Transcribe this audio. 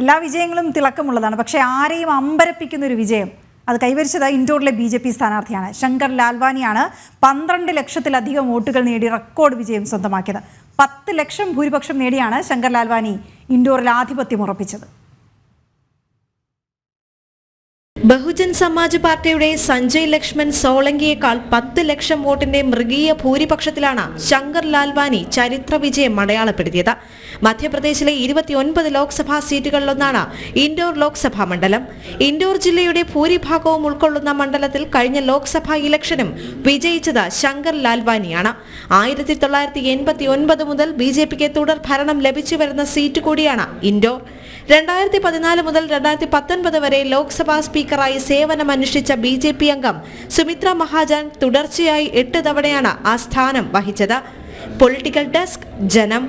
എല്ലാ വിജയങ്ങളും തിളക്കമുള്ളതാണ്. പക്ഷേ ആരെയും അമ്പരപ്പിക്കുന്ന ഒരു വിജയം അത് കൈവരിച്ചത് ഇൻഡോറിലെ BJP സ്ഥാനാർത്ഥിയാണ്. ശങ്കർ ലാൽവാനിയാണ് 12 ലക്ഷത്തിലധികം വോട്ടുകൾ നേടി റെക്കോർഡ് വിജയം സ്വന്തമാക്കിയത്. 10 ലക്ഷം ഭൂരിപക്ഷം നേടിയാണ് ശങ്കർ ലാൽവാനി ഇൻഡോറിൽ ആധിപത്യം ഉറപ്പിച്ചത്. ബഹുജൻ സമാജ് പാർട്ടിയുടെ സഞ്ജയ് ലക്ഷ്മൺ സോളങ്കിയേക്കാൾ 10 ലക്ഷം വോട്ടിന്റെ മൃഗീയ ഭൂരിപക്ഷത്തിലാണ് ശങ്കർ ലാൽവാനി ചരിത്ര വിജയം അടയാളപ്പെടുത്തിയത്. മധ്യപ്രദേശിലെ 29 ലോക്സഭാ സീറ്റുകളിലൊന്നാണ് ഇൻഡോർ ലോക്സഭാ മണ്ഡലം. ഇൻഡോർ ജില്ലയുടെ ഭൂരിഭാഗവും ഉൾക്കൊള്ളുന്ന മണ്ഡലത്തിൽ കഴിഞ്ഞ ലോക്സഭാ ഇലക്ഷനും വിജയിച്ചത് ശങ്കർ ലാൽവാനിയാണ്. 1989 മുതൽ BJPക്ക് തുടർ ഭരണം ലഭിച്ചു വരുന്ന സീറ്റ് കൂടിയാണ് ഇൻഡോർ. 2014 മുതൽ 2019 വരെ ലോക്സഭാ സ്പീക്കറായി സേവനമനുഷ്ഠിച്ച BJP അംഗം സുമിത്ര മഹാജൻ തുടർച്ചയായി 8 തവണയാണ് ആ സ്ഥാനം വഹിച്ചത്. പൊളിറ്റിക്കൽ ഡെസ്ക്, ജനം.